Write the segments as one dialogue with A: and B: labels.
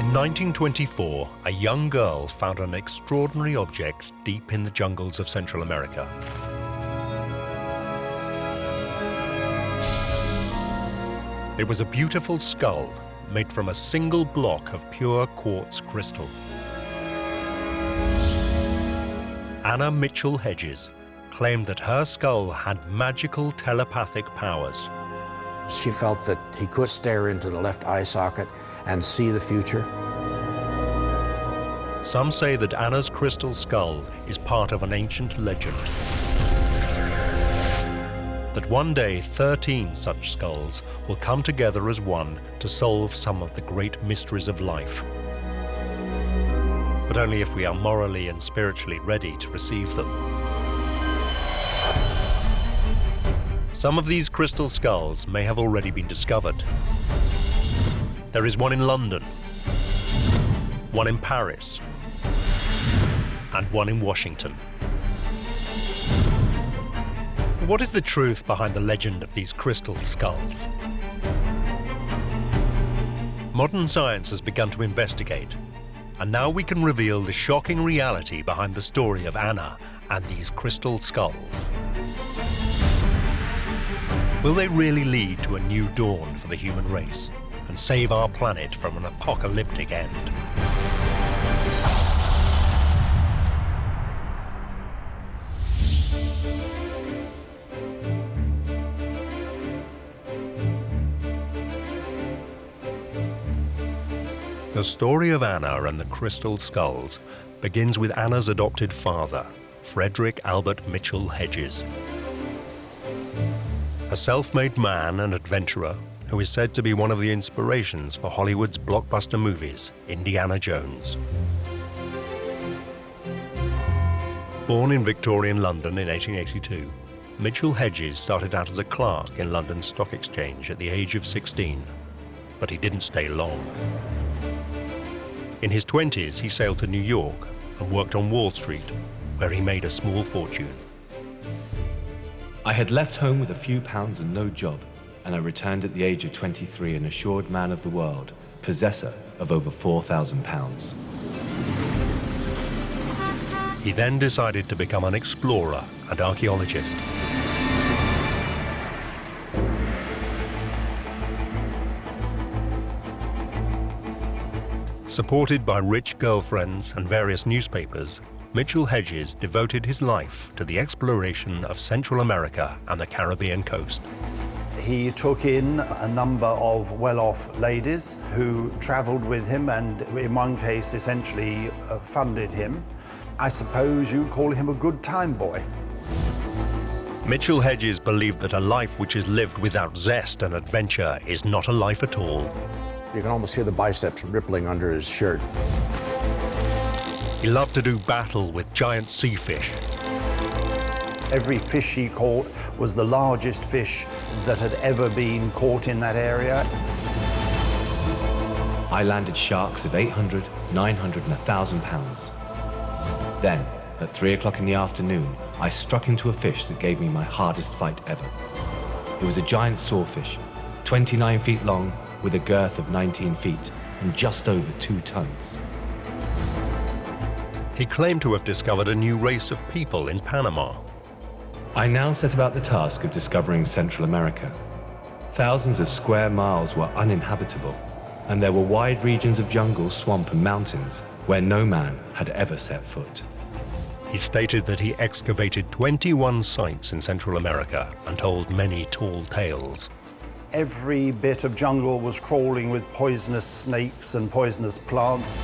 A: In 1924, a young girl found an extraordinary object deep in the jungles of Central America. It was a beautiful skull made from a single block of pure quartz crystal. Anna Mitchell-Hedges claimed that her skull had magical telepathic powers.
B: She felt that he could stare into the left eye socket and see the future.
A: Some say that Anna's crystal skull is part of an ancient legend. That one day 13 such skulls will come together as one to solve some of the great mysteries of life. But only if we are morally and spiritually ready to receive them. Some of these crystal skulls may have already been discovered. There is one in London, one in Paris, and one in Washington. What is the truth behind the legend of these crystal skulls? Modern science has begun to investigate, and now we can reveal the shocking reality behind the story of Anna and these crystal skulls. Will they really lead to a new dawn for the human race and save our planet from an apocalyptic end? The story of Anna and the crystal skulls begins with Anna's adopted father, Frederick Albert Mitchell-Hedges. A self-made man and adventurer who is said to be one of the inspirations for Hollywood's blockbuster movies, Indiana Jones. Born in Victorian London in 1882, Mitchell-Hedges started out as a clerk in London's stock exchange at the age of 16, but he didn't stay long. In his 20s, he sailed to New York and worked on Wall Street, where he made a small fortune.
C: I had left home with a few pounds and no job, and I returned at the age of 23 an assured man of the world, possessor of over £4,000.
A: He then decided to become an explorer and archaeologist. Supported by rich girlfriends and various newspapers, Mitchell-Hedges devoted his life to the exploration of Central America and the Caribbean coast.
D: He took in a number of well-off ladies who traveled with him and in one case essentially funded him. I suppose you'd call him a good time boy.
A: Mitchell-Hedges believed that a life which is lived without zest and adventure is not a life at all.
B: You can almost hear the biceps rippling under his shirt.
A: He loved to do battle with giant sea fish.
D: Every fish he caught was the largest fish that had ever been caught in that area.
C: I landed sharks of 800, 900 and 1,000 pounds. Then, at 3 o'clock in the afternoon, I struck into a fish that gave me my hardest fight ever. It was a giant sawfish, 29 feet long, with a girth of 19 feet and just over 2 tons.
A: He claimed to have discovered a new race of people in Panama.
C: I now set about the task of discovering Central America. Thousands of square miles were uninhabitable, and there were wide regions of jungle, swamp and mountains where no man had ever set foot.
A: He stated that he excavated 21 sites in Central America and told many tall tales.
D: Every bit of jungle was crawling with poisonous snakes and poisonous plants.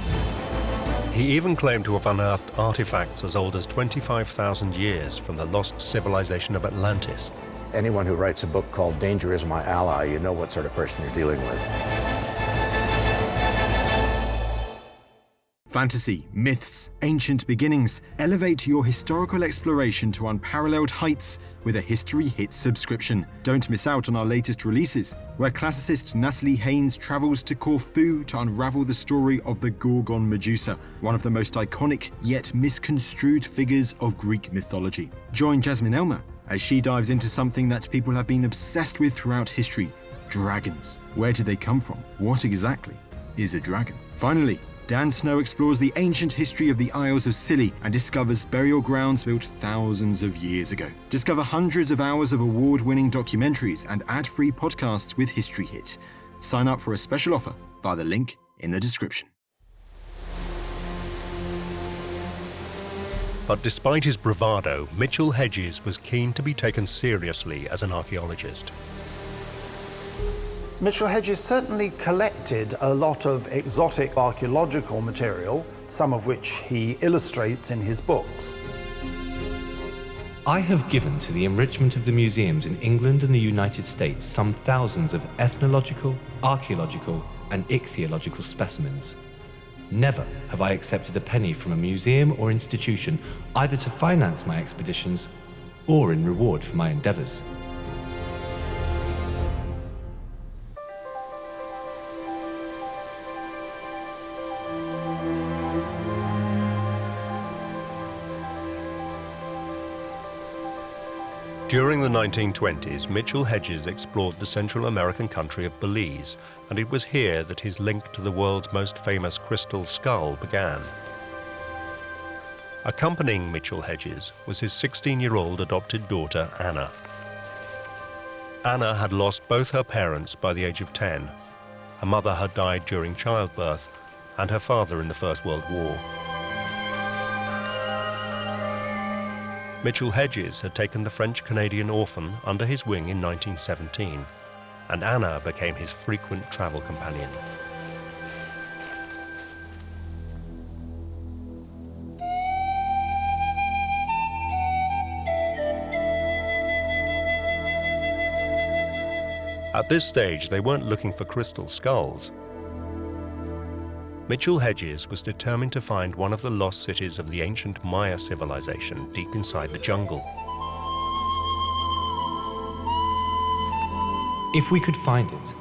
A: He even claimed to have unearthed artifacts as old as 25,000 years from the lost civilization of Atlantis.
B: Anyone who writes a book called Danger Is My Ally, you know what sort of person you're dealing with.
E: Fantasy, myths, ancient beginnings. Elevate your historical exploration to unparalleled heights with a History Hits subscription. Don't miss out on our latest releases, where classicist Natalie Haynes travels to Corfu to unravel the story of the Gorgon Medusa, one of the most iconic yet misconstrued figures of Greek mythology. Join Jasmine Elmer as she dives into something that people have been obsessed with throughout history: dragons. Where did they come from? What exactly? is a dragon. Finally, Dan Snow explores the ancient history of the Isles of Scilly and discovers burial grounds built thousands of years ago. Discover hundreds of hours of award-winning documentaries and ad-free podcasts with History Hit. Sign up for a special offer via the link in the description.
A: But despite his bravado, Mitchell-Hedges was keen to be taken seriously as an archaeologist.
D: Mitchell-Hedges certainly collected a lot of exotic archaeological material, some of which he illustrates in his books.
C: I have given to the enrichment of the museums in England and the United States some thousands of ethnological, archaeological, and ichthyological specimens. Never have I accepted a penny from a museum or institution either to finance my expeditions or in reward for my endeavors.
A: During the 1920s, Mitchell-Hedges explored the Central American country of Belize, and it was here that his link to the world's most famous crystal skull began. Accompanying Mitchell-Hedges was his 16-year-old adopted daughter, Anna. Anna had lost both her parents by the age of 10. Her mother had died during childbirth, and her father in the First World War. Mitchell-Hedges had taken the French-Canadian orphan under his wing in 1917, and Anna became his frequent travel companion. At this stage, they weren't looking for crystal skulls. Mitchell-Hedges was determined to find one of the lost cities of the ancient Maya civilization deep inside the jungle.
C: If we could find it,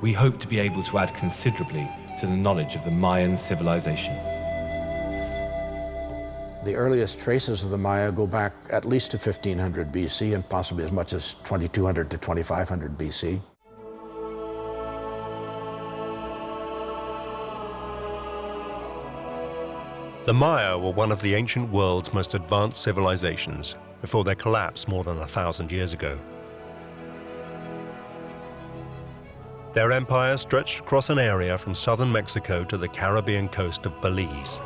C: we hope to be able to add considerably to the knowledge of the Mayan civilization.
B: The earliest traces of the Maya go back at least to 1500 BC and possibly as much as 2200 to 2500 BC.
A: The Maya were one of the ancient world's most advanced civilizations before their collapse more than 1,000 years ago. Their empire stretched across an area from southern Mexico to the Caribbean coast of Belize.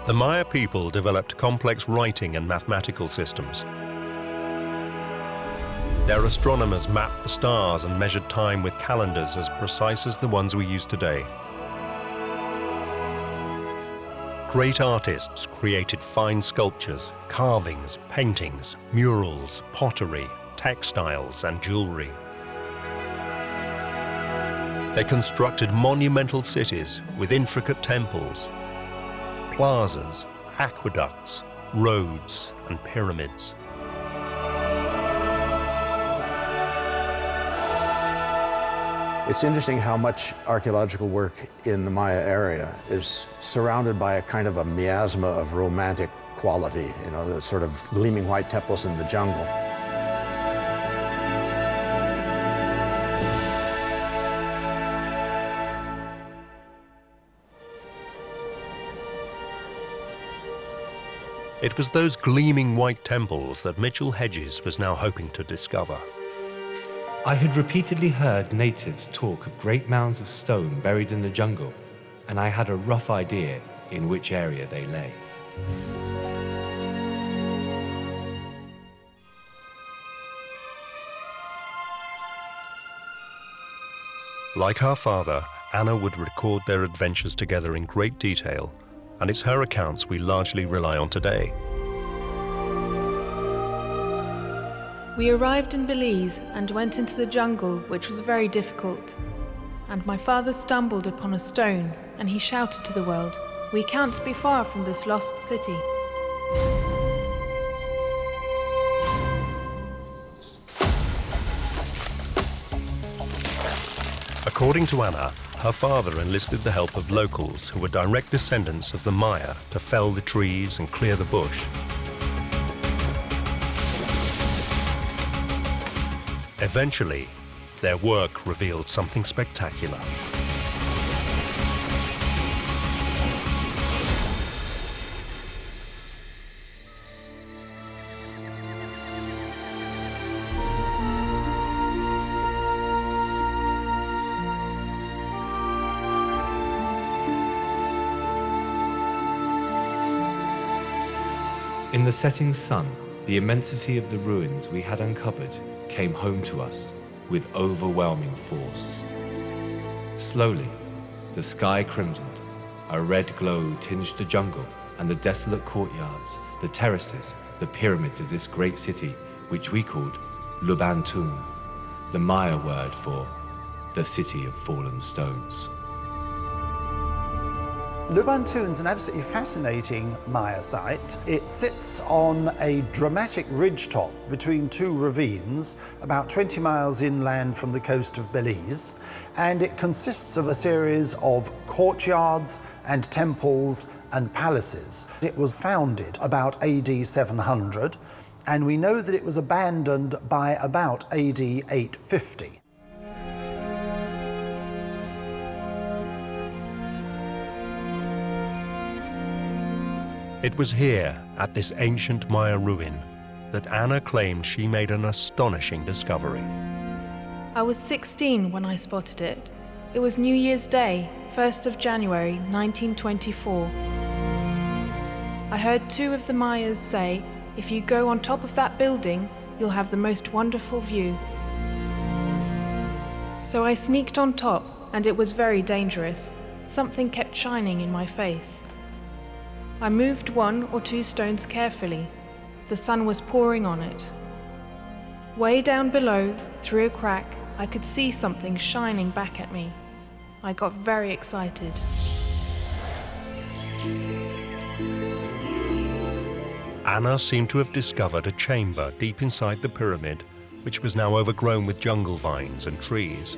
A: The Maya people developed complex writing and mathematical systems. Their astronomers mapped the stars and measured time with calendars as precise as the ones we use today. Great artists created fine sculptures, carvings, paintings, murals, pottery, textiles, and jewelry. They constructed monumental cities with intricate temples, plazas, aqueducts, roads, and pyramids.
B: It's interesting how much archaeological work in the Maya area is surrounded by a kind of a miasma of romantic quality, you know, the sort of gleaming white temples in the jungle.
A: It was those gleaming white temples that Mitchell-Hedges was now hoping to discover.
C: I had repeatedly heard natives talk of great mounds of stone buried in the jungle, and I had a rough idea in which area they lay.
A: Like her father, Anna would record their adventures together in great detail, and it's her accounts we largely rely on today.
F: We arrived in Belize and went into the jungle, which was very difficult. And my father stumbled upon a stone, and he shouted to the world, "We can't be far from this lost city."
A: According to Anna, her father enlisted the help of locals who were direct descendants of the Maya to fell the trees and clear the bush. Eventually, Their work revealed something spectacular.
C: In the setting sun, the immensity of the ruins we had uncovered came home to us with overwhelming force. Slowly, the sky crimsoned, a red glow tinged the jungle and the desolate courtyards, the terraces, the pyramids of this great city, which we called Lubantun, the Maya word for the city of fallen stones.
D: Lubantun's an absolutely fascinating Maya site. It sits on a dramatic ridgetop between two ravines, about 20 miles inland from the coast of Belize, and it consists of a series of courtyards and temples and palaces. It was founded about AD 700, and we know that it was abandoned by about AD 850.
A: It was here, at this ancient Maya ruin, that Anna claimed she made an astonishing discovery.
F: I was 16 when I spotted it. It was New Year's Day, 1st of January, 1924. I heard two of the Mayas say, if you go on top of that building, you'll have the most wonderful view. So I sneaked on top, and it was very dangerous. Something kept shining in my face. I moved 1 or 2 stones carefully. The sun was pouring on it. Way down below, through a crack, I could see something shining back at me. I got very excited.
A: Anna seemed to have discovered a chamber deep inside the pyramid, which was now overgrown with jungle vines and trees.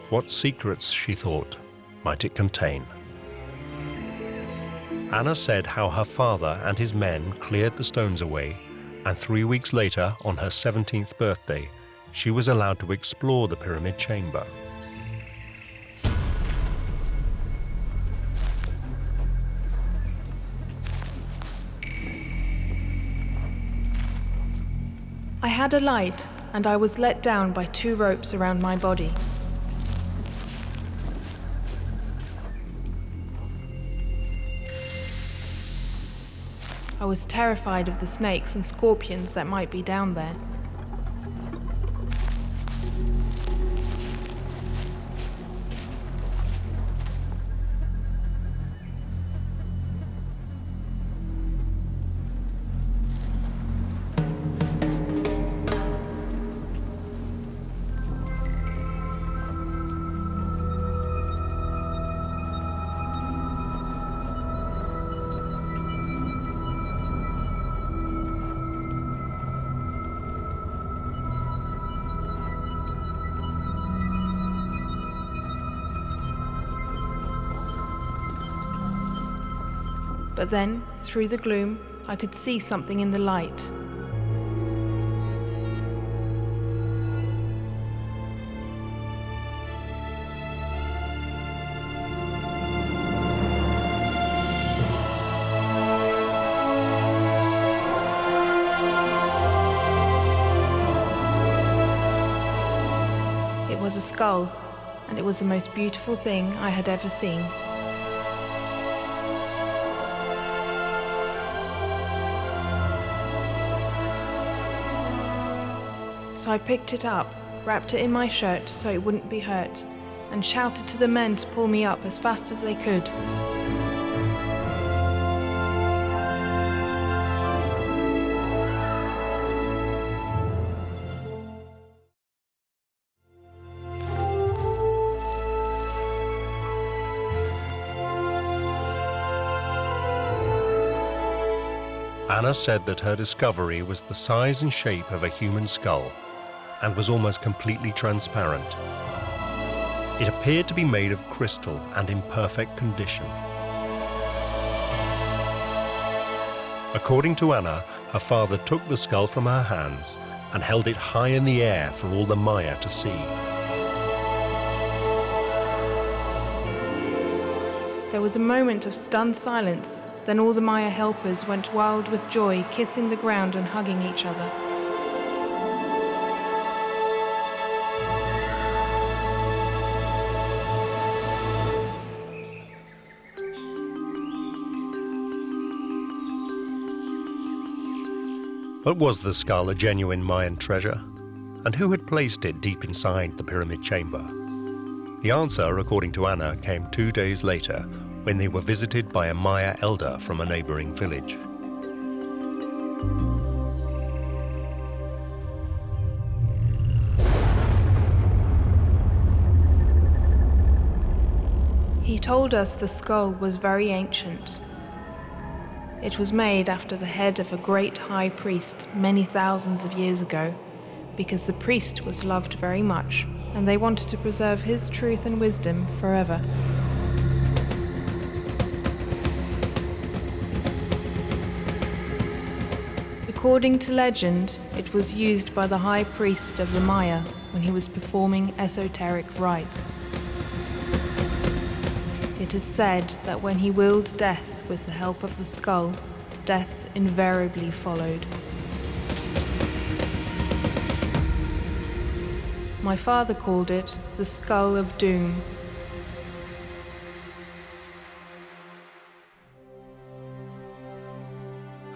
A: What secrets, she thought, might it contain? Anna said how her father and his men cleared the stones away, and 3 weeks later, on her 17th birthday, she was allowed to explore the pyramid chamber.
F: I had a light, and I was let down by 2 ropes around my body. I was terrified of the snakes and scorpions that might be down there. But then, through the gloom, I could see something in the light. It was a skull, and it was the most beautiful thing I had ever seen. So I picked it up, wrapped it in my shirt so it wouldn't be hurt, and shouted to the men to pull me up as fast as they could.
A: Anna said that her discovery was the size and shape of a human skull and was almost completely transparent. It appeared to be made of crystal and in perfect condition. According to Anna, her father took the skull from her hands and held it high in the air for all the Maya to see.
F: There was a moment of stunned silence, then all the Maya helpers went wild with joy, kissing the ground and hugging each other.
A: But was the skull a genuine Mayan treasure? And who had placed it deep inside the pyramid chamber? The answer, according to Anna, came 2 days later when they were visited by a Maya elder from a neighboring village.
F: He told us the skull was very ancient. It was made after the head of a great high priest many thousands of years ago, because the priest was loved very much, and they wanted to preserve his truth and wisdom forever. According to legend, it was used by the high priest of the Maya when he was performing esoteric rites. It is said that when he willed death with the help of the skull, death invariably followed. My father called it the Skull of Doom.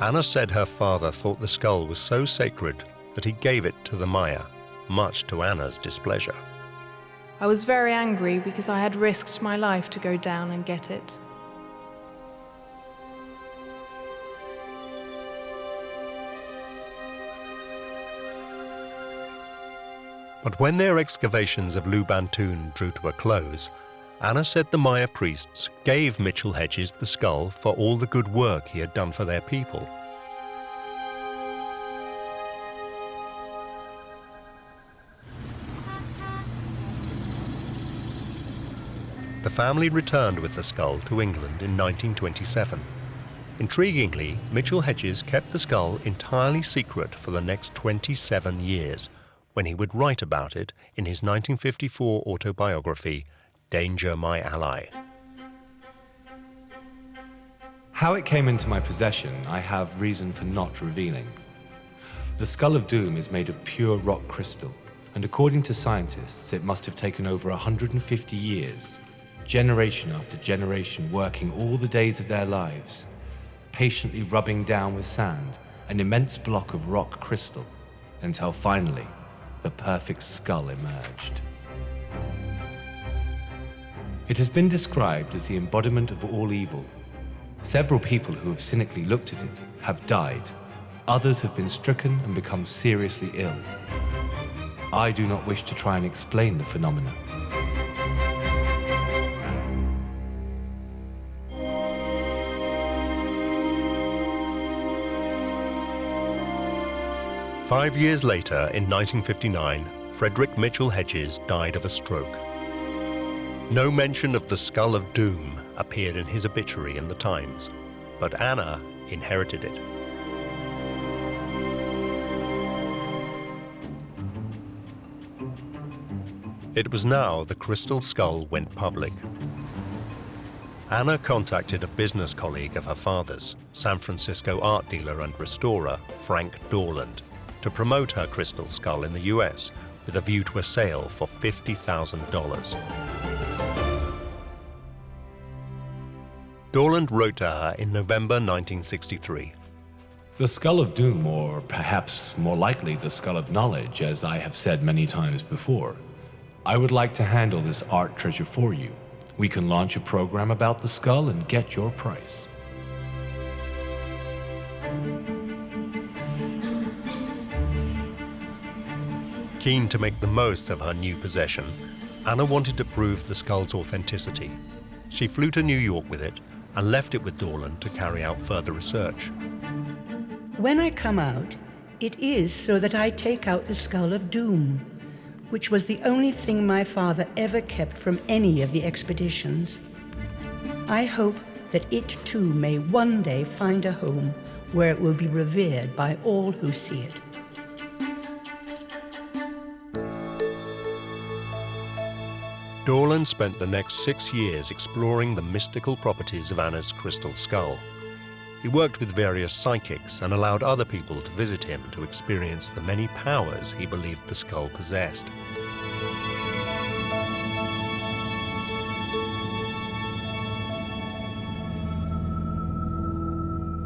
A: Anna said her father thought the skull was so sacred that he gave it to the Maya, much to Anna's displeasure.
F: I was very angry because I had risked my life to go down and get it.
A: But when their excavations of Lubantun drew to a close, Anna said the Maya priests gave Mitchell-Hedges the skull for all the good work he had done for their people. The family returned with the skull to England in 1927. Intriguingly, Mitchell-Hedges kept the skull entirely secret for the next 27 years, when he would write about it in his 1954 autobiography, Danger, My Ally.
C: How it came into my possession, I have reason for not revealing. The Skull of Doom is made of pure rock crystal, and according to scientists, it must have taken over 150 years, generation after generation working all the days of their lives, patiently rubbing down with sand an immense block of rock crystal, until finally, the perfect skull emerged. It has been described as the embodiment of all evil. Several people who have cynically looked at it have died. Others have been stricken and become seriously ill. I do not wish to try and explain the phenomena.
A: Five years later, in 1959, Frederick Mitchell-Hedges died of a stroke. No mention of the Skull of Doom appeared in his obituary in the Times, but Anna inherited it. It was now the crystal skull went public. Anna contacted a business colleague of her father's, San Francisco art dealer and restorer Frank Dorland, to promote her crystal skull in the US with a view to a sale for $50,000. Dorland wrote to her in November 1963.
C: The Skull of Doom, or perhaps more likely the Skull of Knowledge, as I have said many times before. I would like to handle this art treasure for you. We can launch a program about the skull and get your price.
A: Keen to make the most of her new possession, Anna wanted to prove the skull's authenticity. She flew to New York with it and left it with Dorland to carry out further research.
G: When I come out, it is so that I take out the Skull of Doom, which was the only thing my father ever kept from any of the expeditions. I hope that it too may one day find a home where it will be revered by all who see it.
A: Dorland spent the next 6 years exploring the mystical properties of Anna's crystal skull. He worked with various psychics and allowed other people to visit him to experience the many powers he believed the skull possessed.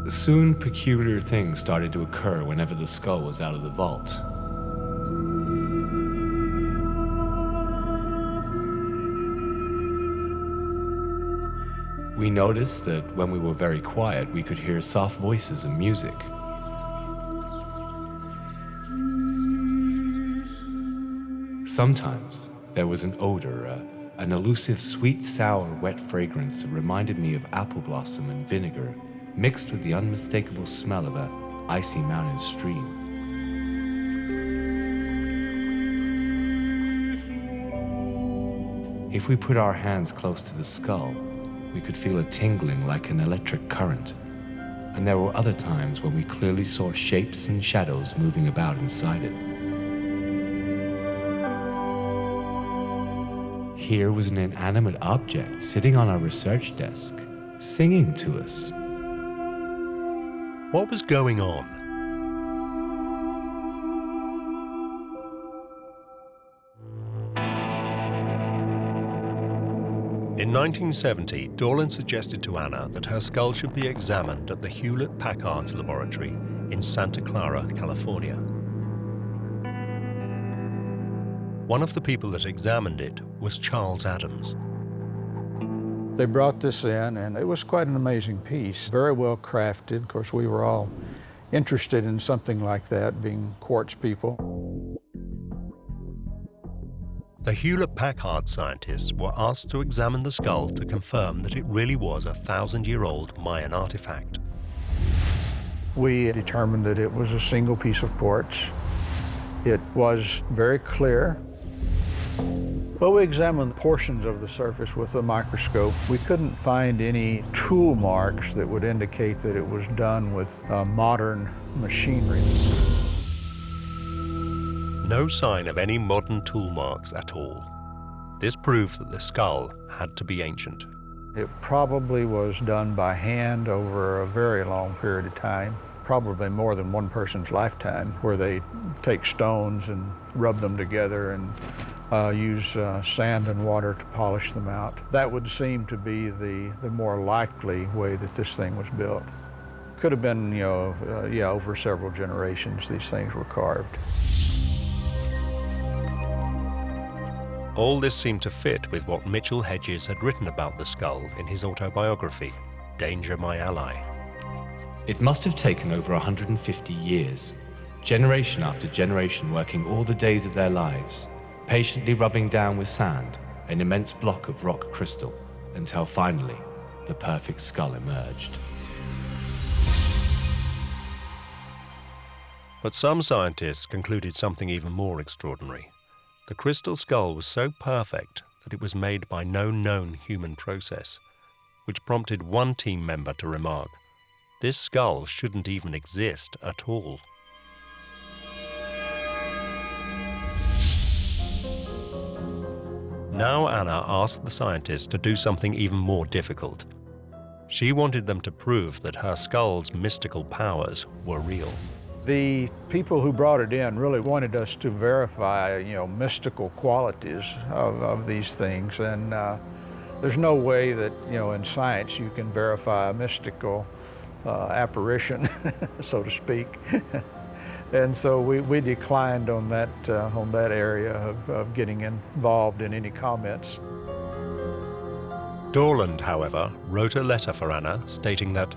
C: Soon, peculiar things started to occur whenever the skull was out of the vault. We noticed that when we were very quiet, we could hear soft voices and music. Sometimes there was an odor, an elusive sweet, sour, wet fragrance that reminded me of apple blossom and vinegar, mixed with the unmistakable smell of an icy mountain stream. If we put our hands close to the skull, we could feel a tingling like an electric current, and there were other times when we clearly saw shapes and shadows moving about inside it. Here was an inanimate object sitting on our research desk, singing to us.
A: What was going on? In 1970, Dorland suggested to Anna that her skull should be examined at the Hewlett-Packard's laboratory in Santa Clara, California. One of the people that examined it was Charles Adams.
H: They brought this in, and it was quite an amazing piece, very well crafted. Of course, we were all interested in something like that, being quartz people.
A: The Hewlett-Packard scientists were asked to examine the skull to confirm that it really was a 1,000-year-old Mayan artifact.
H: We determined that it was a single piece of quartz. It was very clear. Well, we examined portions of the surface with a microscope. We couldn't find any tool marks that would indicate that it was done with modern machinery.
A: No sign of any modern tool marks at all. This proved that the skull had to be ancient.
H: It probably was done by hand over a very long period of time, probably more than one person's lifetime, where they take stones and rub them together and use sand and water to polish them out. That would seem to be the more likely way that this thing was built. Could have been, over several generations these things were carved.
A: All this seemed to fit with what Mitchell-Hedges had written about the skull in his autobiography, Danger, My Ally.
C: It must have taken over 150 years, generation after generation working all the days of their lives, patiently rubbing down with sand an immense block of rock crystal, until finally the perfect skull emerged.
A: But some scientists concluded something even more extraordinary. The crystal skull was so perfect that it was made by no known human process, which prompted one team member to remark, "This skull shouldn't even exist at all." Now Anna asked the scientists to do something even more difficult. She wanted them to prove that her skull's mystical powers were real.
H: The people who brought it in really wanted us to verify, mystical qualities of these things. And there's no way that, in science you can verify a mystical apparition, so to speak. And so we declined on that area of getting involved in any comments.
A: Dorland, however, wrote a letter for Anna stating that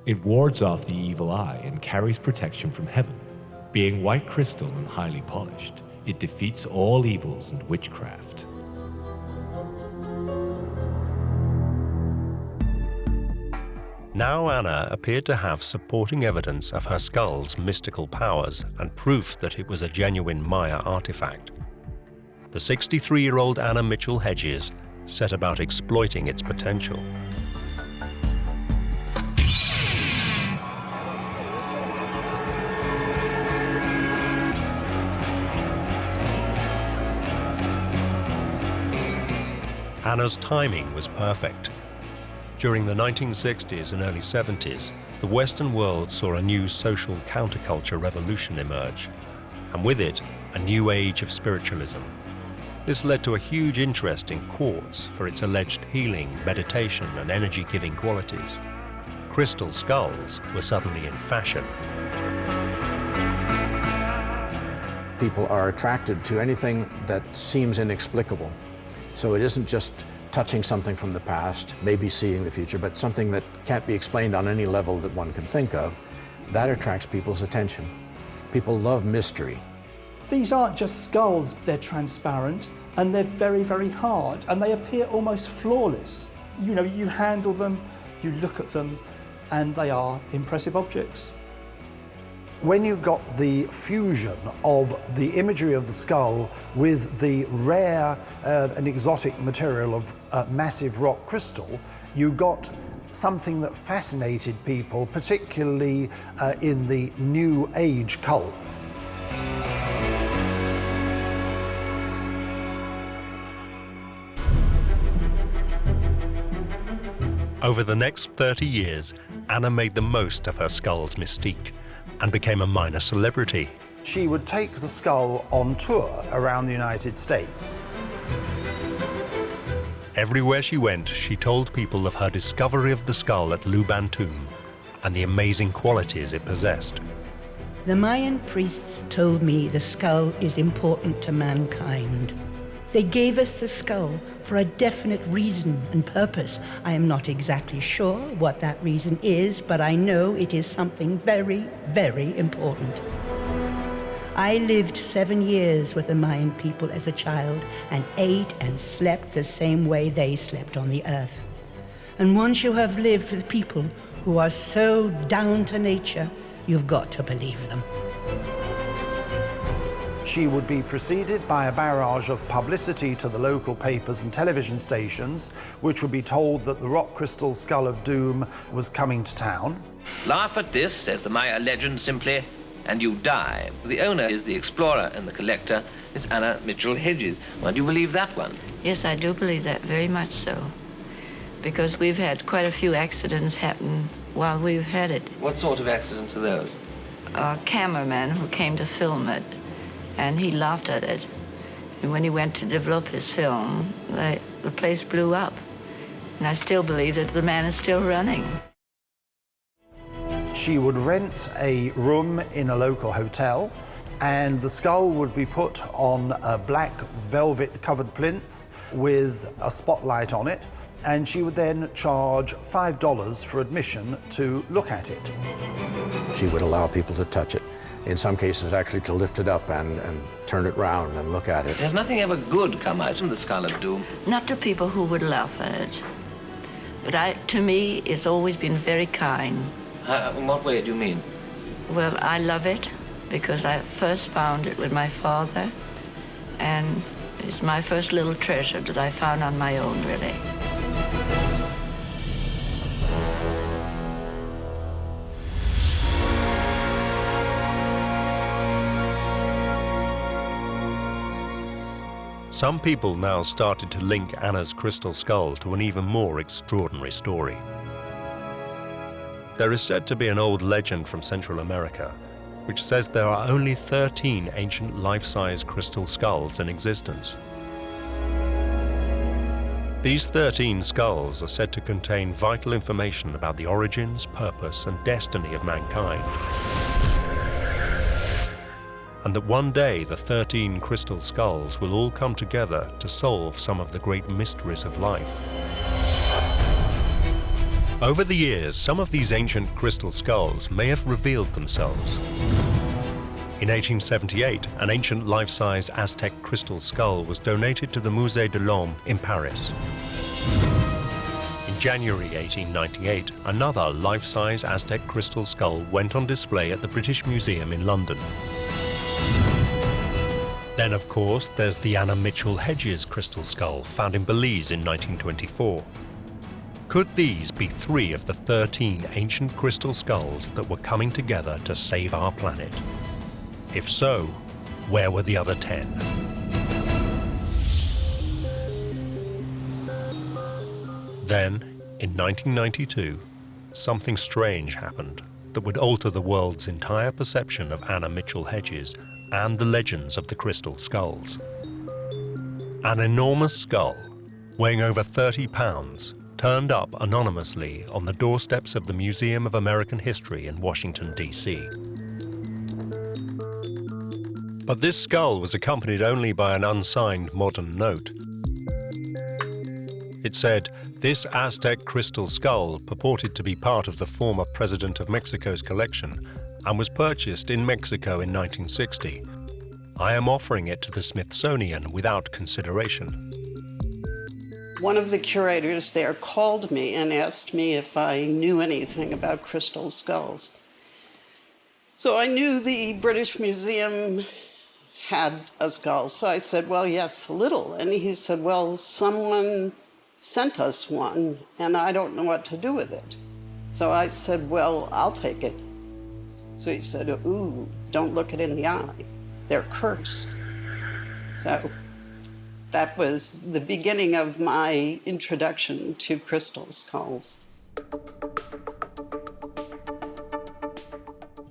C: It wards off the evil eye and carries protection from heaven. Being white crystal and highly polished, it defeats all evils and witchcraft.
A: now Anna appeared to have supporting evidence of her skull's mystical powers and proof that it was a genuine Maya artifact. The 63-year-old Anna Mitchell-Hedges set about exploiting its potential. Anna's timing was perfect. During the 1960s and early 70s, the Western world saw a new social counterculture revolution emerge, and with it, a new age of spiritualism. This led to a huge interest in quartz for its alleged healing, meditation, and energy-giving qualities. Crystal skulls were suddenly in fashion.
B: People are attracted to anything that seems inexplicable. So it isn't just touching something from the past, maybe seeing the future, but something that can't be explained on any level that one can think of. That attracts people's attention. People love mystery.
I: These aren't just skulls, they're transparent and they're very, very hard and they appear almost flawless. You know, you handle them, you look at them, and they are impressive objects.
D: When you got the fusion of the imagery of the skull with the rare and exotic material of massive rock crystal, you got something that fascinated people, particularly in the New Age cults.
A: Over the next 30 years, Anna made the most of her skull's mystique and became a minor celebrity.
D: She would take the skull on tour around the United States.
A: Everywhere she went, she told people of her discovery of the skull at Luban Tomb and the amazing qualities it possessed.
G: The Mayan priests told me the skull is important to mankind. They gave us the skull for a definite reason and purpose. I am not exactly sure what that reason is, but I know it is something very, very important. I lived 7 years with the Mayan people as a child and ate and slept the same way they slept on the earth. And once you have lived with people who are so down to nature, you've got to believe them.
D: She would be preceded by a barrage of publicity to the local papers and television stations, which would be told that the rock crystal skull of doom was coming to town.
J: Laugh at this, says the Maya legend simply, and you die. The owner is the explorer and the collector is Anna Mitchell-Hedges. Well, do you believe that one?
K: Yes, I do believe that, very much so. Because we've had quite a few accidents happen while we've had it.
J: What sort of accidents are those?
K: A cameraman who came to film it, and he laughed at it. And when he went to develop his film, the place blew up. And I still believe that the man is still running.
D: She would rent a room in a local hotel, and the skull would be put on a black velvet covered plinth with a spotlight on it, and she would then charge $5 for admission to look at it.
B: She would allow people to touch it. In some cases, actually to lift it up and turn it round and look at it.
J: Has nothing ever good come out from the skull of doom?
K: Not to people who would laugh at it. But to me, it's always been very kind.
J: In what way do you mean?
K: Well, I love it because I first found it with my father, and it's my first little treasure that I found on my own, really.
A: Some people now started to link Anna's crystal skull to an even more extraordinary story. There is said to be an old legend from Central America which says there are only 13 ancient life-size crystal skulls in existence. These 13 skulls are said to contain vital information about the origins, purpose, and destiny of mankind. And that one day the 13 crystal skulls will all come together to solve some of the great mysteries of life. Over the years, some of these ancient crystal skulls may have revealed themselves. In 1878, an ancient life-size Aztec crystal skull was donated to the Musée de l'Homme in Paris. In January 1898, another life-size Aztec crystal skull went on display at the British Museum in London. Then, of course, there's the Anna Mitchell-Hedges crystal skull found in Belize in 1924. Could these be 3 of the 13 ancient crystal skulls that were coming together to save our planet? If so, where were the other 10? Then, in 1992, something strange happened that would alter the world's entire perception of Anna Mitchell-Hedges and the legends of the crystal skulls. An enormous skull, weighing over 30 pounds, turned up anonymously on the doorsteps of the Museum of American History in Washington, D.C. But this skull was accompanied only by an unsigned modern note. It said, "This Aztec crystal skull purported to be part of the former President of Mexico's collection and was purchased in Mexico in 1960. I am offering it to the Smithsonian without consideration."
L: One of the curators there called me and asked me if I knew anything about crystal skulls. So I knew the British Museum had a skull, so I said, well, yes, a little. And he said, well, someone sent us one, and I don't know what to do with it. So I said, well, I'll take it. So he said, ooh, don't look it in the eye. They're cursed. So that was the beginning of my introduction to crystal skulls.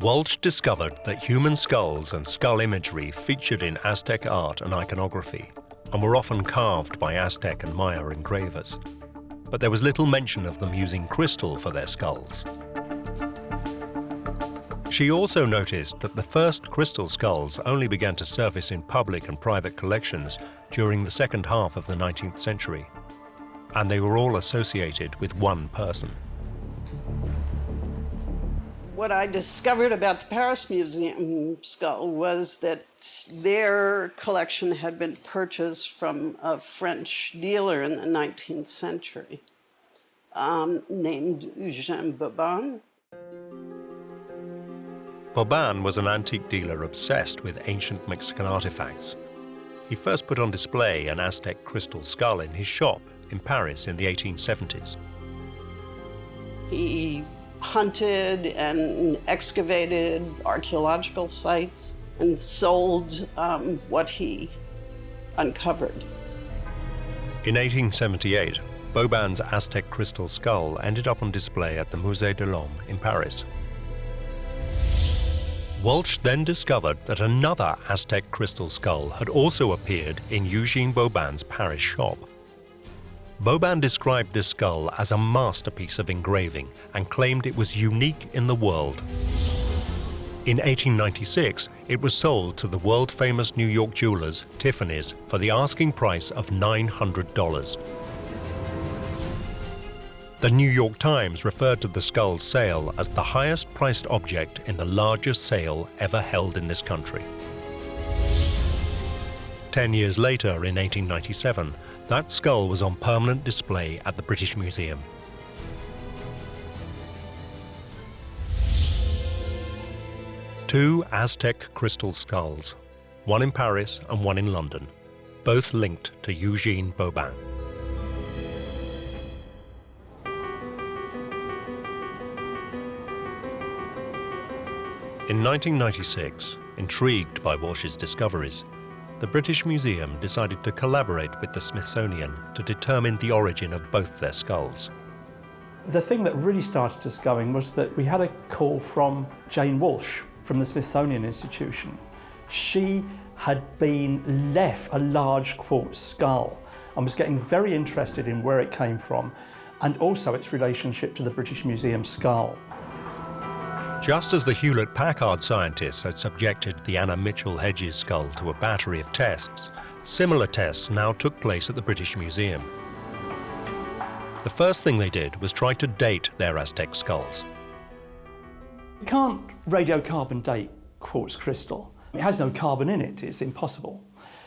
A: Walsh discovered that human skulls and skull imagery featured in Aztec art and iconography and were often carved by Aztec and Maya engravers. But there was little mention of them using crystal for their skulls. She also noticed that the first crystal skulls only began to surface in public and private collections during the second half of the 19th century, and they were all associated with one person.
L: What I discovered about the Paris Museum skull was that their collection had been purchased from a French dealer in the 19th century named Jean Bobin.
A: Bobin was an antique dealer obsessed with ancient Mexican artifacts. He first put on display an Aztec crystal skull in his shop in Paris in the 1870s.
L: He hunted and excavated archaeological sites and sold what he uncovered.
A: In 1878, Bobin's Aztec crystal skull ended up on display at the Musée de l'Homme in Paris. Walsh then discovered that another Aztec crystal skull had also appeared in Eugene Bobin's Paris shop. Bobin described this skull as a masterpiece of engraving and claimed it was unique in the world. In 1896, it was sold to the world-famous New York jewelers Tiffany's for the asking price of $900. The New York Times referred to the skull's sale as the highest-priced object in the largest sale ever held in this country. 10 years later, in 1897, that skull was on permanent display at the British Museum. Two Aztec crystal skulls, one in Paris and one in London, both linked to Eugene Bobin. In 1996, intrigued by Walsh's discoveries, the British Museum decided to collaborate with the Smithsonian to determine the origin of both their skulls.
I: The thing that really started us going was that we had a call from Jane Walsh from the Smithsonian Institution. She had been left a large quartz skull and was getting very interested in where it came from and also its relationship to the British Museum skull.
A: Just as the Hewlett-Packard scientists had subjected the Anna Mitchell-Hedges skull to a battery of tests, similar tests now took place at the British Museum. The first thing they did was try to date their Aztec skulls.
I: You can't radiocarbon date quartz crystal. It has no carbon in it, it's impossible.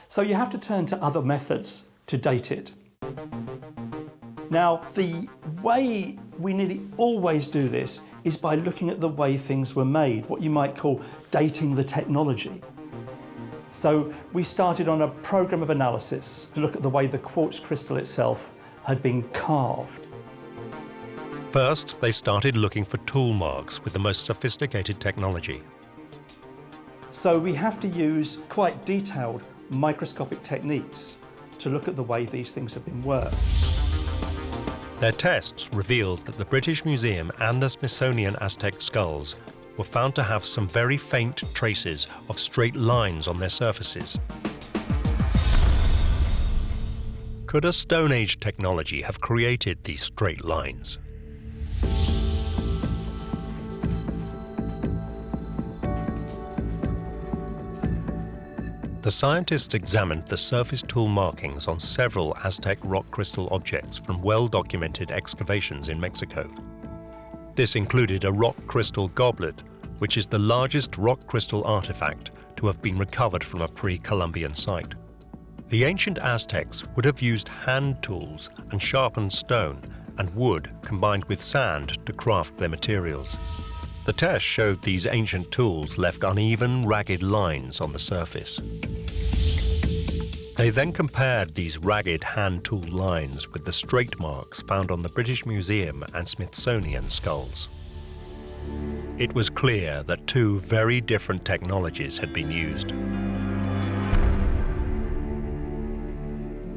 I: So you have to turn to other methods to date it. Now, the way we nearly always do this is by looking at the way things were made, what you might call dating the technology. So we started on a program of analysis to look at the way the quartz crystal itself had been carved.
A: First, they started looking for tool marks with the most sophisticated technology.
I: So we have to use quite detailed microscopic techniques to look at the way these things have been worked.
A: Their tests revealed that the British Museum and the Smithsonian Aztec skulls were found to have some very faint traces of straight lines on their surfaces. Could a Stone Age technology have created these straight lines? The scientists examined the surface tool markings on several Aztec rock crystal objects from well-documented excavations in Mexico. This included a rock crystal goblet, which is the largest rock crystal artifact to have been recovered from a pre-Columbian site. The ancient Aztecs would have used hand tools and sharpened stone and wood combined with sand to craft their materials. The test showed these ancient tools left uneven, ragged lines on the surface. They then compared these ragged hand tool lines with the straight marks found on the British Museum and Smithsonian skulls. It was clear that two very different technologies had been used.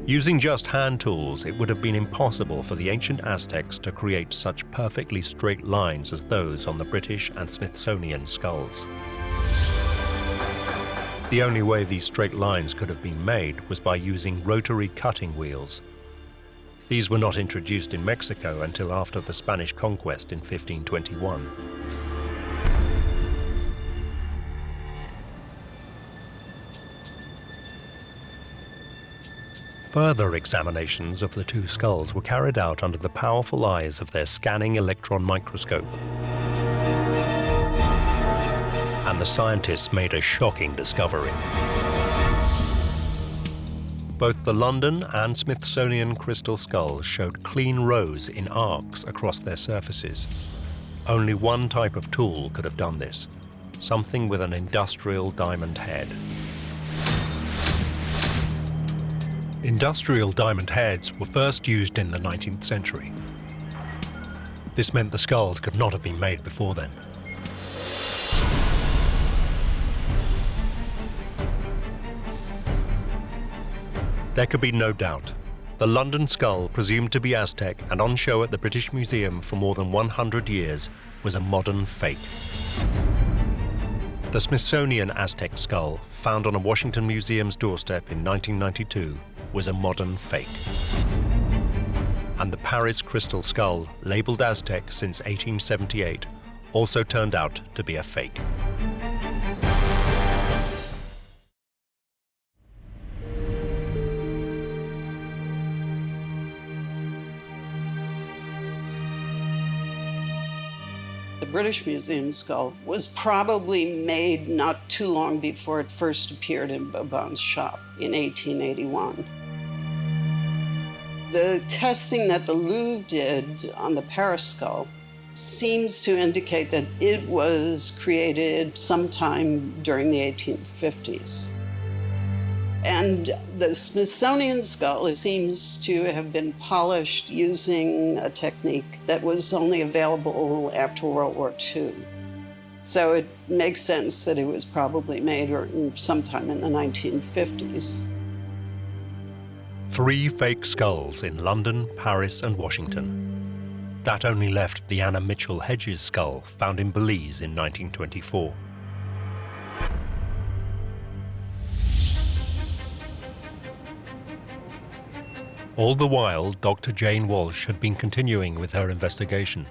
A: Using just hand tools, it would have been impossible for the ancient Aztecs to create such perfectly straight lines as those on the British and Smithsonian skulls. The only way these straight lines could have been made was by using rotary cutting wheels. These were not introduced in Mexico until after the Spanish conquest in 1521. Further examinations of the two skulls were carried out under the powerful eyes of their scanning electron microscope. And the scientists made a shocking discovery. Both the London and Smithsonian crystal skulls showed clean rows in arcs across their surfaces. Only one type of tool could have done this, something with an industrial diamond head. Industrial diamond heads were first used in the 19th century. This meant the skulls could not have been made before then. There could be no doubt. The London skull, presumed to be Aztec and on show at the British Museum for more than 100 years, was a modern fake. The Smithsonian Aztec skull, found on a Washington museum's doorstep in 1992, was a modern fake. And the Paris crystal skull, labeled Aztec since 1878, also turned out to be a fake.
L: The British Museum skull was probably made not too long before it first appeared in Bobon's shop in 1881. The testing that the Louvre did on the Paris skull seems to indicate that it was created sometime during the 1850s. And the Smithsonian skull seems to have been polished using a technique that was only available after World War II. So it makes sense that it was probably made sometime in the 1950s.
A: 3 fake skulls in London, Paris, and Washington. That only left the Anna Mitchell-Hedges skull found in Belize in 1924. All the while, Dr. Jane Walsh had been continuing with her investigation.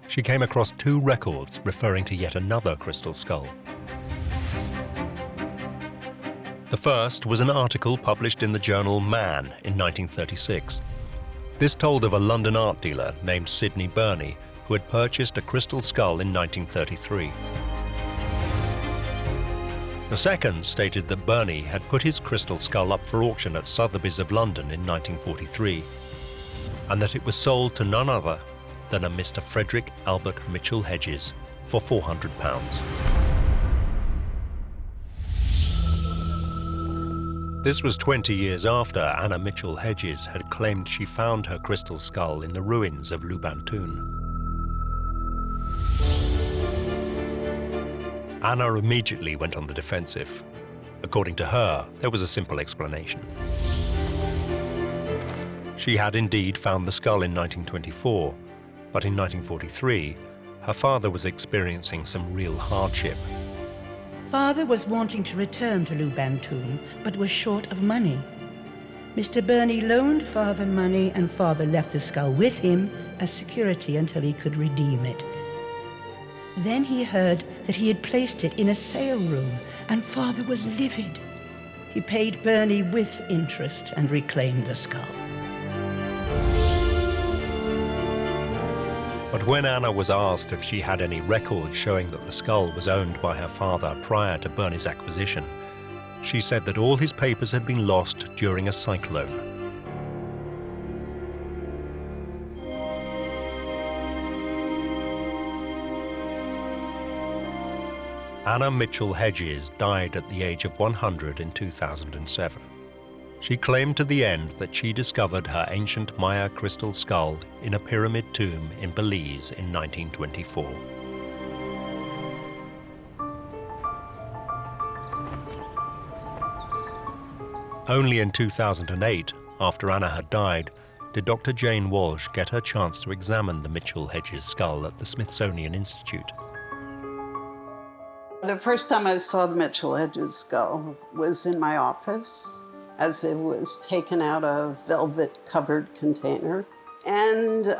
A: She came across 2 records referring to yet another crystal skull. The first was an article published in the journal Man in 1936. This told of a London art dealer named Sidney Burney who had purchased a crystal skull in 1933. The second stated that Burney had put his crystal skull up for auction at Sotheby's of London in 1943, and that it was sold to none other than a Mr. Frederick Albert Mitchell-Hedges for £400. This was 20 years after Anna Mitchell-Hedges had claimed she found her crystal skull in the ruins of Lubantoon. Anna immediately went on the defensive. According to her, there was a simple explanation. She had indeed found the skull in 1924, but in 1943, her father was experiencing some real hardship.
G: Father was wanting to return to Lubantoon, but was short of money. Mr. Burney loaned Father money, and Father left the skull with him as security until he could redeem it. Then he heard that he had placed it in a sale room, and Father was livid. He paid Burney with interest and reclaimed the skull.
A: But when Anna was asked if she had any records showing that the skull was owned by her father prior to Burney's acquisition, she said that all his papers had been lost during a cyclone. Anna Mitchell-Hedges died at the age of 100 in 2007. She claimed to the end that she discovered her ancient Maya crystal skull in a pyramid tomb in Belize in 1924. Only in 2008, after Anna had died, did Dr. Jane Walsh get her chance to examine the Mitchell-Hedges skull at the Smithsonian Institute.
L: The first time I saw the Mitchell-Hedges skull was in my office as it was taken out of a velvet-covered container. And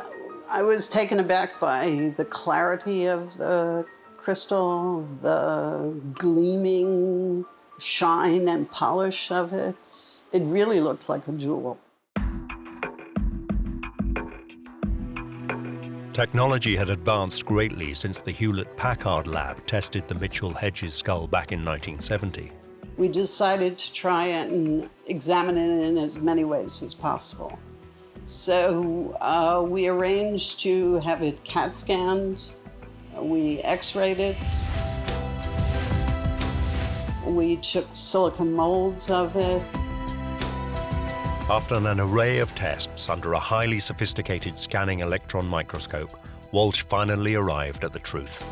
L: I was taken aback by the clarity of the crystal, the gleaming shine and polish of it. It really looked like a jewel.
A: Technology had advanced greatly since the Hewlett-Packard lab tested the Mitchell-Hedges skull back in 1970.
L: We decided to try and examine it in as many ways as possible. So we arranged to have it CAT scanned. We X-rayed it. We took silicone molds of it.
A: After an array of tests under a highly sophisticated scanning electron microscope, Walsh finally arrived at the truth.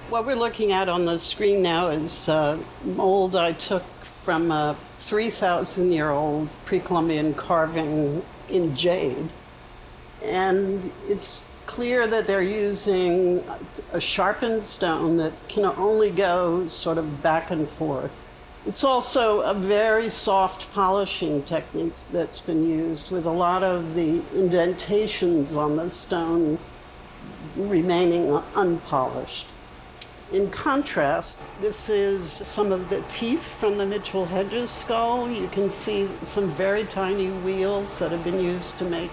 L: What we're looking at on the screen now is a mold I took from a 3,000-year-old pre-Columbian carving in jade. And it's clear that they're using a sharpened stone that can only go sort of back and forth. It's also a very soft polishing technique that's been used, with a lot of the indentations on the stone remaining unpolished. In contrast, this is some of the teeth from the Mitchell-Hedges skull. You can see some very tiny wheels that have been used to make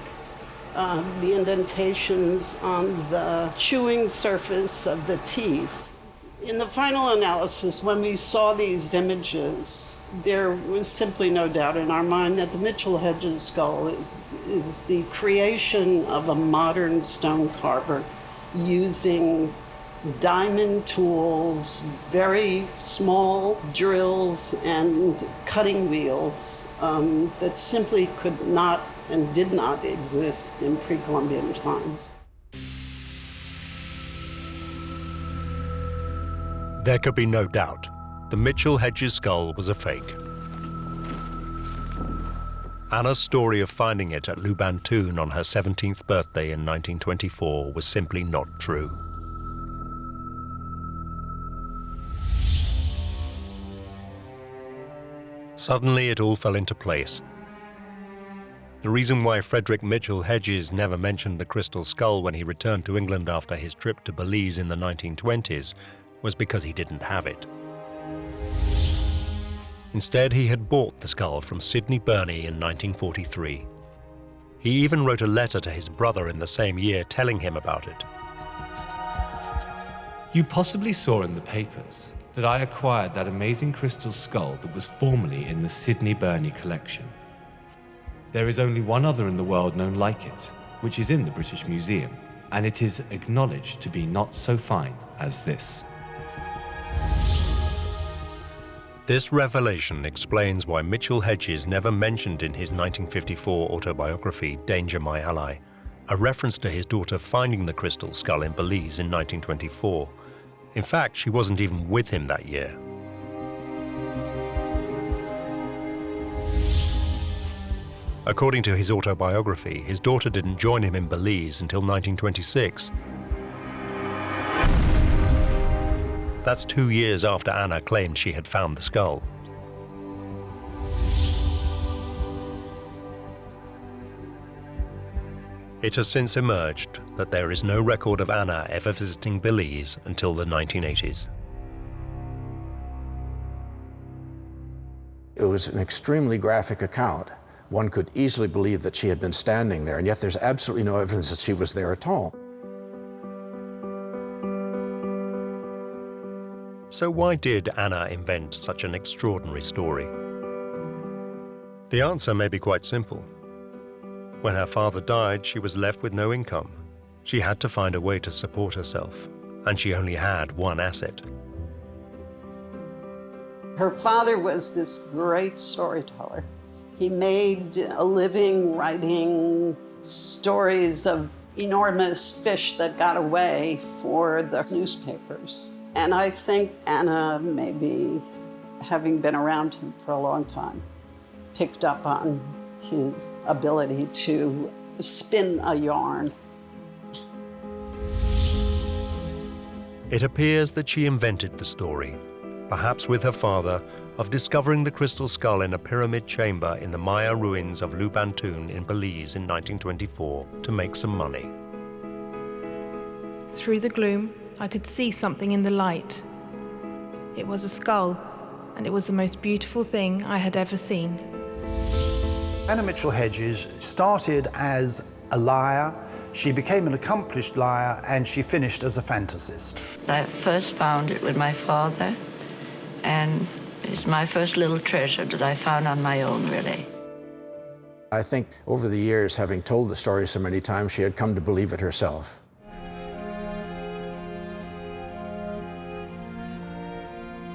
L: the indentations on the chewing surface of the teeth. In the final analysis, when we saw these images, there was simply no doubt in our mind that the Mitchell-Hedges skull is the creation of a modern stone carver using diamond tools, very small drills, and cutting wheels that simply could not and did not exist in pre-Columbian times.
A: There could be no doubt. The Mitchell-Hedges skull was a fake. Anna's story of finding it at Lubantoon on her 17th birthday in 1924 was simply not true. Suddenly, it all fell into place. The reason why Frederick Mitchell-Hedges never mentioned the crystal skull when he returned to England after his trip to Belize in the 1920s was because he didn't have it. Instead, he had bought the skull from Sidney Burney in 1943. He even wrote a letter to his brother in the same year telling him about it.
C: You possibly saw in the papers that I acquired that amazing crystal skull that was formerly in the Sidney Burney collection. There is only one other in the world known like it, which is in the British Museum, and it is acknowledged to be not so fine as this.
A: This revelation explains why Mitchell-Hedges never mentioned in his 1954 autobiography, Danger My Ally, a reference to his daughter finding the crystal skull in Belize in 1924. In fact, she wasn't even with him that year. According to his autobiography, his daughter didn't join him in Belize until 1926. That's 2 years after Anna claimed she had found the skull. It has since emerged that there is no record of Anna ever visiting Belize until the 1980s.
B: It was an extremely graphic account. One could easily believe that she had been standing there, and yet there's absolutely no evidence that she was there at all.
A: So why did Anna invent such an extraordinary story? The answer may be quite simple. When her father died, she was left with no income. She had to find a way to support herself, and she only had one asset.
L: Her father was this great storyteller. He made a living writing stories of enormous fish that got away for the newspapers. And I think Anna, maybe having been around him for a long time, picked up on his ability to spin a yarn.
A: It appears that she invented the story, perhaps with her father, of discovering the crystal skull in a pyramid chamber in the Maya ruins of Lubantun in Belize in 1924 to make some money.
F: Through the gloom, I could see something in the light. It was a skull, and it was the most beautiful thing I had ever seen.
D: Anna Mitchell-Hedges started as a liar, she became an accomplished liar, and she finished as a fantasist.
K: I first found it with my father, and it's my first little treasure that I found on my own, really.
B: I think over the years, having told the story so many times, she had come to believe it herself.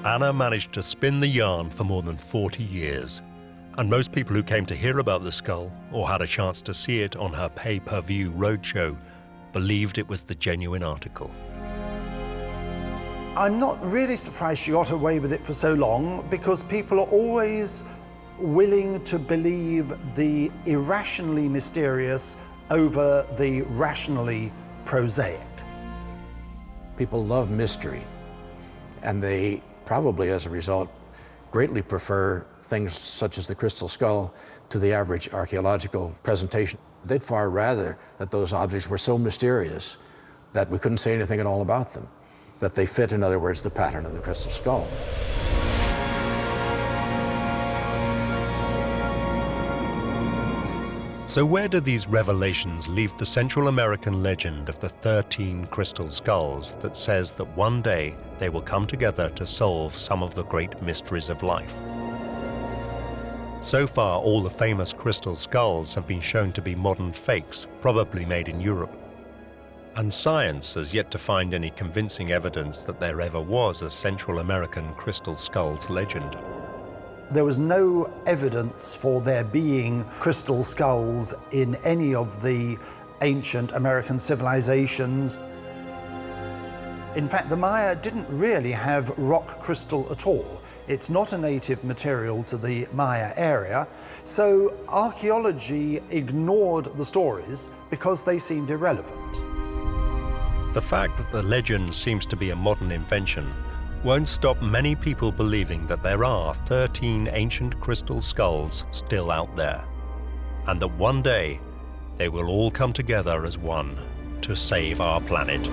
A: Anna managed to spin the yarn for more than 40 years. And most people who came to hear about the skull, or had a chance to see it on her pay-per-view roadshow, believed it was the genuine article.
D: I'm not really surprised she got away with it for so long, because people are always willing to believe the irrationally mysterious over the rationally prosaic.
B: People love mystery, and they probably, as a result, greatly prefer things such as the crystal skull to the average archaeological presentation. They'd far rather that those objects were so mysterious that we couldn't say anything at all about them, that they fit, in other words, the pattern of the crystal skull.
A: So where do these revelations leave the Central American legend of the 13 crystal skulls that says that one day they will come together to solve some of the great mysteries of life? So far, all the famous crystal skulls have been shown to be modern fakes, probably made in Europe. And science has yet to find any convincing evidence that there ever was a Central American crystal skulls legend.
D: There was no evidence for there being crystal skulls in any of the ancient American civilizations. In fact, the Maya didn't really have rock crystal at all. It's not a native material to the Maya area, so archaeology ignored the stories because they seemed irrelevant.
A: The fact that the legend seems to be a modern invention won't stop many people believing that there are 13 ancient crystal skulls still out there, and that one day they will all come together as one to save our planet.